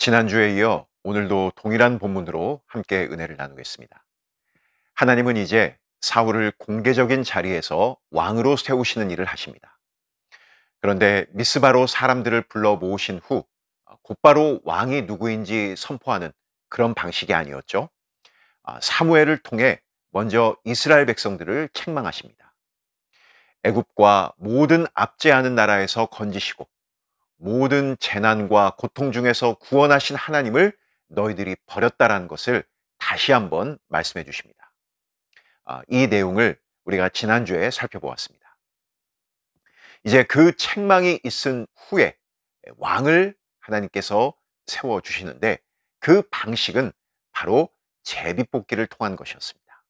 지난주에 이어 오늘도 동일한 본문으로 함께 은혜를 나누겠습니다. 하나님은 이제 사울을 공개적인 자리에서 왕으로 세우시는 일을 하십니다. 그런데 미스바로 사람들을 불러 모으신 후 곧바로 왕이 누구인지 선포하는 그런 방식이 아니었죠. 사무엘을 통해 먼저 이스라엘 백성들을 책망하십니다. 애굽과 모든 압제하는 나라에서 건지시고 모든 재난과 고통 중에서 구원하신 하나님을 너희들이 버렸다라는 것을 다시 한번 말씀해 주십니다. 이 내용을 우리가 지난주에 살펴보았습니다. 이제 그 책망이 있은 후에 왕을 하나님께서 세워주시는데 그 방식은 바로 제비뽑기를 통한 것이었습니다.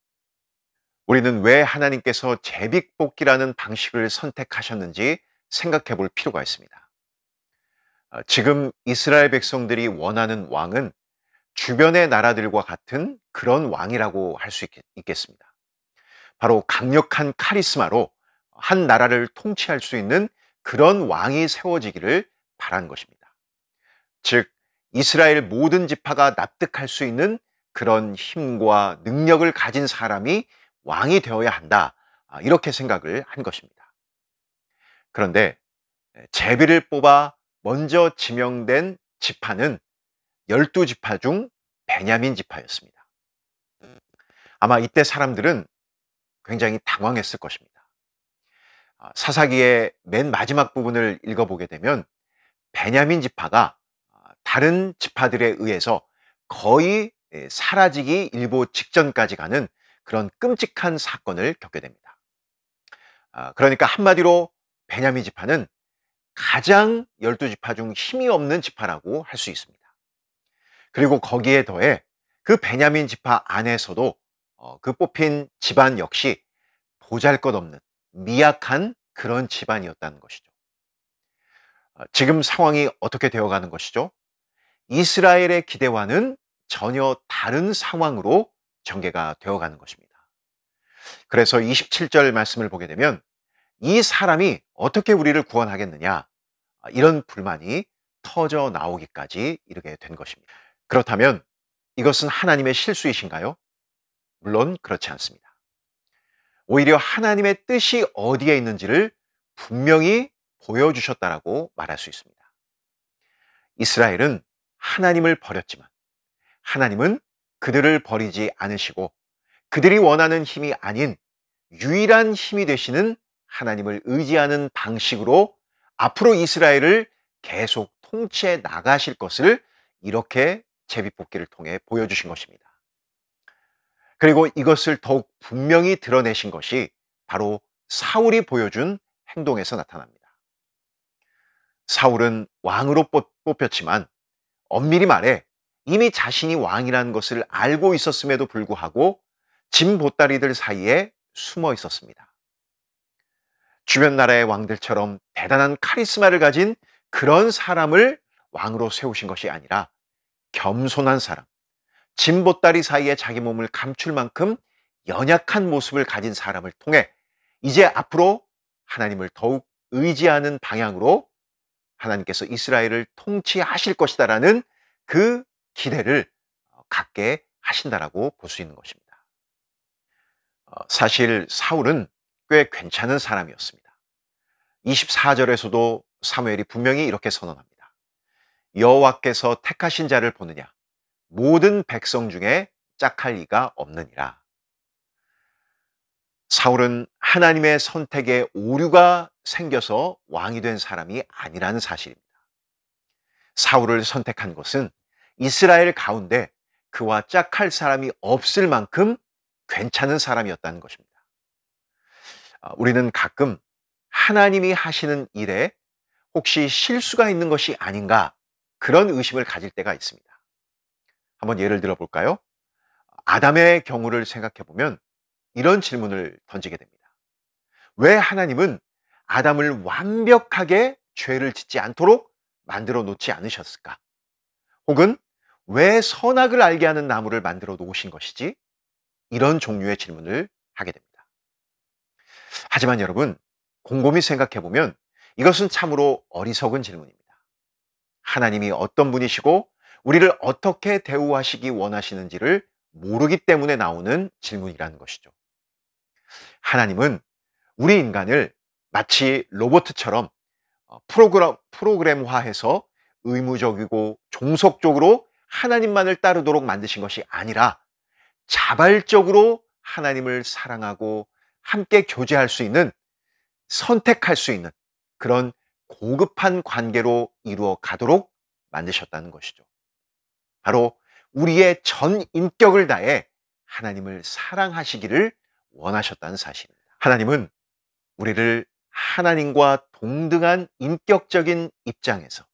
우리는 왜 하나님께서 제비뽑기라는 방식을 선택하셨는지 생각해 볼 필요가 있습니다. 지금 이스라엘 백성들이 원하는 왕은 주변의 나라들과 같은 그런 왕이라고 할 수 있겠습니다. 바로 강력한 카리스마로 한 나라를 통치할 수 있는 그런 왕이 세워지기를 바란 것입니다. 즉, 이스라엘 모든 지파가 납득할 수 있는 그런 힘과 능력을 가진 사람이 왕이 되어야 한다. 이렇게 생각을 한 것입니다. 그런데 제비를 뽑아 먼저 지명된 지파는 12지파 중 베냐민 지파였습니다. 아마 이때 사람들은 굉장히 당황했을 것입니다. 사사기의 맨 마지막 부분을 읽어보게 되면 베냐민 지파가 다른 지파들에 의해서 거의 사라지기 일보 직전까지 가는 그런 끔찍한 사건을 겪게 됩니다. 그러니까 한마디로 베냐민 지파는 가장 12지파 중 힘이 없는 지파라고 할 수 있습니다. 그리고 거기에 더해 그 베냐민 지파 안에서도 그 뽑힌 집안 역시 보잘것없는 미약한 그런 집안이었다는 것이죠. 지금 상황이 어떻게 되어가는 것이죠? 이스라엘의 기대와는 전혀 다른 상황으로 전개가 되어가는 것입니다. 그래서 27절 말씀을 보게 되면 이 사람이 어떻게 우리를 구원하겠느냐, 이런 불만이 터져 나오기까지 이르게 된 것입니다. 그렇다면 이것은 하나님의 실수이신가요? 물론 그렇지 않습니다. 오히려 하나님의 뜻이 어디에 있는지를 분명히 보여주셨다라고 말할 수 있습니다. 이스라엘은 하나님을 버렸지만 하나님은 그들을 버리지 않으시고 그들이 원하는 힘이 아닌 유일한 힘이 되시는 하나님을 의지하는 방식으로 앞으로 이스라엘을 계속 통치해 나가실 것을 이렇게 제비뽑기를 통해 보여주신 것입니다. 그리고 이것을 더욱 분명히 드러내신 것이 바로 사울이 보여준 행동에서 나타납니다. 사울은 왕으로 뽑혔지만 엄밀히 말해 이미 자신이 왕이라는 것을 알고 있었음에도 불구하고 짐 보따리들 사이에 숨어 있었습니다. 주변 나라의 왕들처럼 대단한 카리스마를 가진 그런 사람을 왕으로 세우신 것이 아니라 겸손한 사람, 짐 보따리 사이에 자기 몸을 감출 만큼 연약한 모습을 가진 사람을 통해 이제 앞으로 하나님을 더욱 의지하는 방향으로 하나님께서 이스라엘을 통치하실 것이다라는 그 기대를 갖게 하신다라고 볼 수 있는 것입니다. 사실 사울은 꽤 괜찮은 사람이었습니다. 24절에서도 사무엘이 분명히 이렇게 선언합니다. 여호와께서 택하신 자를 보느냐, 모든 백성 중에 짝할 리가 없느니라. 사울은 하나님의 선택에 오류가 생겨서 왕이 된 사람이 아니라는 사실입니다. 사울을 선택한 것은 이스라엘 가운데 그와 짝할 사람이 없을 만큼 괜찮은 사람이었다는 것입니다. 우리는 가끔 하나님이 하시는 일에 혹시 실수가 있는 것이 아닌가, 그런 의심을 가질 때가 있습니다. 한번 예를 들어 볼까요? 아담의 경우를 생각해 보면 이런 질문을 던지게 됩니다. 왜 하나님은 아담을 완벽하게 죄를 짓지 않도록 만들어 놓지 않으셨을까? 혹은 왜 선악을 알게 하는 나무를 만들어 놓으신 것이지? 이런 종류의 질문을 하게 됩니다. 하지만 여러분, 곰곰이 생각해 보면 이것은 참으로 어리석은 질문입니다. 하나님이 어떤 분이시고 우리를 어떻게 대우하시기 원하시는지를 모르기 때문에 나오는 질문이라는 것이죠. 하나님은 우리 인간을 마치 로봇처럼 프로그램화해서 의무적이고 종속적으로 하나님만을 따르도록 만드신 것이 아니라 자발적으로 하나님을 사랑하고 함께 교제할 수 있는, 선택할 수 있는 그런 고급한 관계로 이루어 가도록 만드셨다는 것이죠. 바로 우리의 전 인격을 다해 하나님을 사랑하시기를 원하셨다는 사실입니다. 하나님은 우리를 하나님과 동등한 인격적인 입장에서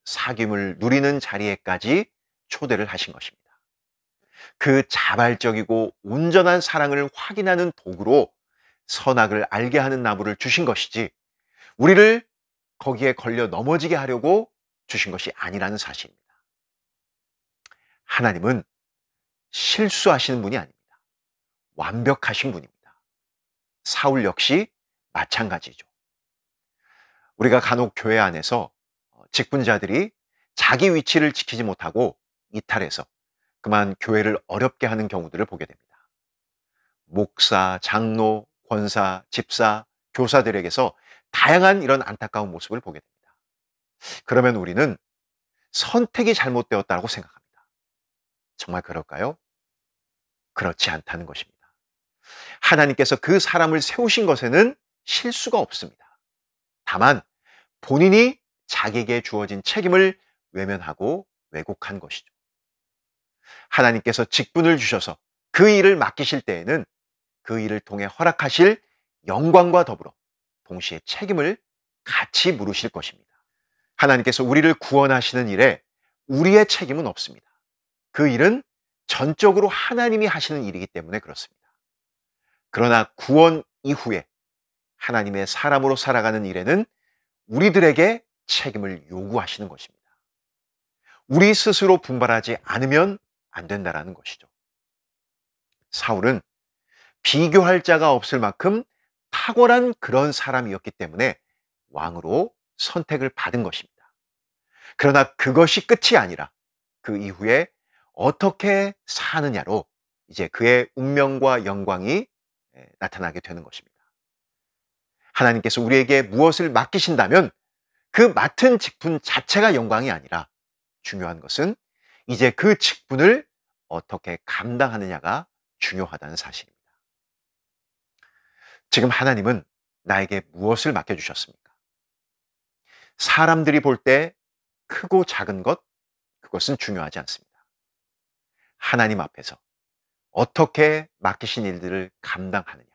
사귐을 누리는 자리에까지 초대를 하신 것입니다. 그 자발적이고 온전한 사랑을 확인하는 도구로 선악을 알게 하는 나무를 주신 것이지, 우리를 거기에 걸려 넘어지게 하려고 주신 것이 아니라는 사실입니다. 하나님은 실수하시는 분이 아닙니다. 완벽하신 분입니다. 사울 역시 마찬가지죠. 우리가 간혹 교회 안에서 직분자들이 자기 위치를 지키지 못하고 이탈해서 그만 교회를 어렵게 하는 경우들을 보게 됩니다. 목사, 장로, 권사, 집사, 교사들에게서 다양한 이런 안타까운 모습을 보게 됩니다. 그러면 우리는 선택이 잘못되었다고 생각합니다. 정말 그럴까요? 그렇지 않다는 것입니다. 하나님께서 그 사람을 세우신 것에는 실수가 없습니다. 다만 본인이 자기에게 주어진 책임을 외면하고 왜곡한 것이죠. 하나님께서 직분을 주셔서 그 일을 맡기실 때에는 그 일을 통해 허락하실 영광과 더불어 동시에 책임을 같이 물으실 것입니다. 하나님께서 우리를 구원하시는 일에 우리의 책임은 없습니다. 그 일은 전적으로 하나님이 하시는 일이기 때문에 그렇습니다. 그러나 구원 이후에 하나님의 사람으로 살아가는 일에는 우리들에게 책임을 요구하시는 것입니다. 우리 스스로 분발하지 않으면 안 된다는 것이죠. 사울은 비교할 자가 없을 만큼 탁월한 그런 사람이었기 때문에 왕으로 선택을 받은 것입니다. 그러나 그것이 끝이 아니라 그 이후에 어떻게 사느냐로 이제 그의 운명과 영광이 나타나게 되는 것입니다. 하나님께서 우리에게 무엇을 맡기신다면 그 맡은 직분 자체가 영광이 아니라 중요한 것은 이제 그 직분을 어떻게 감당하느냐가 중요하다는 사실입니다. 지금 하나님은 나에게 무엇을 맡겨주셨습니까? 사람들이 볼 때 크고 작은 것, 그것은 중요하지 않습니다. 하나님 앞에서 어떻게 맡기신 일들을 감당하느냐,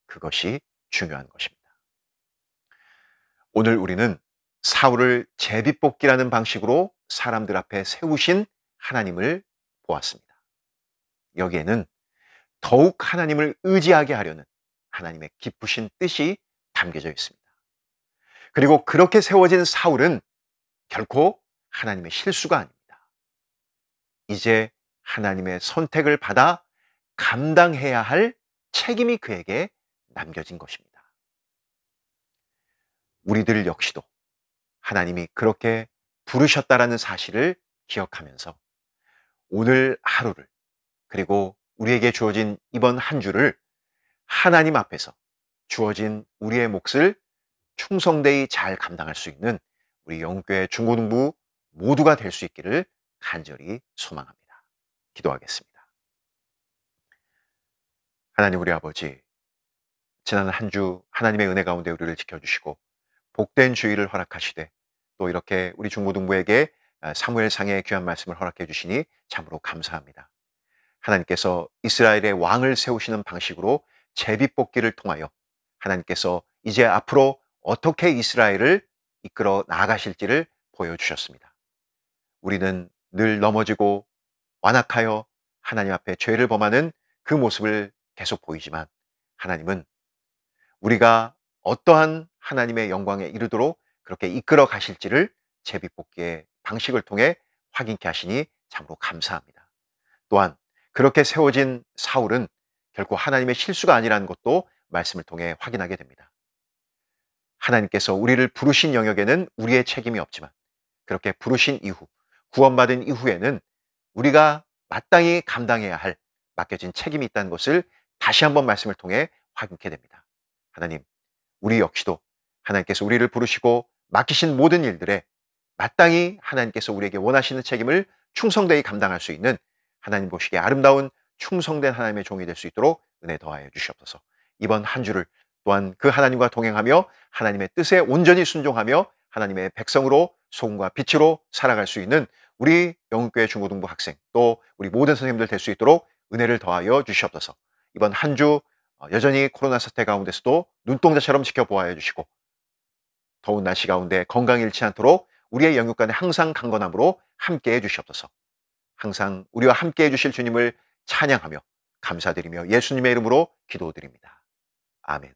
그것이 중요한 것입니다. 오늘 우리는 사울을 제비뽑기라는 방식으로 사람들 앞에 세우신 하나님을 보았습니다. 여기에는 더욱 하나님을 의지하게 하려는 하나님의 깊으신 뜻이 담겨져 있습니다. 그리고 그렇게 세워진 사울은 결코 하나님의 실수가 아닙니다. 이제 하나님의 선택을 받아 감당해야 할 책임이 그에게 남겨진 것입니다. 우리들 역시도 하나님이 그렇게 부르셨다라는 사실을 기억하면서 오늘 하루를, 그리고 우리에게 주어진 이번 한 주를 하나님 앞에서 주어진 우리의 몫을 충성되이 잘 감당할 수 있는 우리 영교회 중고등부 모두가 될 수 있기를 간절히 소망합니다. 기도하겠습니다. 하나님 우리 아버지, 지난 한 주 하나님의 은혜 가운데 우리를 지켜주시고 복된 주의를 허락하시되 또 이렇게 우리 중고등부에게 사무엘상의 귀한 말씀을 허락해 주시니 참으로 감사합니다. 하나님께서 이스라엘의 왕을 세우시는 방식으로 제비뽑기를 통하여 하나님께서 이제 앞으로 어떻게 이스라엘을 이끌어 나아가실지를 보여주셨습니다. 우리는 늘 넘어지고 완악하여 하나님 앞에 죄를 범하는 그 모습을 계속 보이지만, 하나님은 우리가 어떠한 하나님의 영광에 이르도록 그렇게 이끌어 가실지를 제비뽑기의 방식을 통해 확인케 하시니 참으로 감사합니다. 또한 그렇게 세워진 사울은 결코 하나님의 실수가 아니라는 것도 말씀을 통해 확인하게 됩니다. 하나님께서 우리를 부르신 영역에는 우리의 책임이 없지만 그렇게 부르신 이후 구원받은 이후에는 우리가 마땅히 감당해야 할 맡겨진 책임이 있다는 것을 다시 한번 말씀을 통해 확인케 됩니다. 하나님, 우리 역시도 하나님께서 우리를 부르시고 맡기신 모든 일들에 마땅히 하나님께서 우리에게 원하시는 책임을 충성되이 감당할 수 있는 하나님 보시기에 아름다운 충성된 하나님의 종이 될 수 있도록 은혜 더하여 주시옵소서. 이번 한 주를 또한 그 하나님과 동행하며 하나님의 뜻에 온전히 순종하며 하나님의 백성으로 소금과 빛으로 살아갈 수 있는 우리 영국교회 중고등부 학생 또 우리 모든 선생님들 될 수 있도록 은혜를 더하여 주시옵소서. 이번 한 주 여전히 코로나 사태 가운데서도 눈동자처럼 지켜보아야 주시고 더운 날씨 가운데 건강 잃지 않도록 우리의 영육간에 항상 강건함으로 함께해 주시옵소서. 항상 우리와 함께해 주실 주님을 찬양하며 감사드리며 예수님의 이름으로 기도드립니다. 아멘.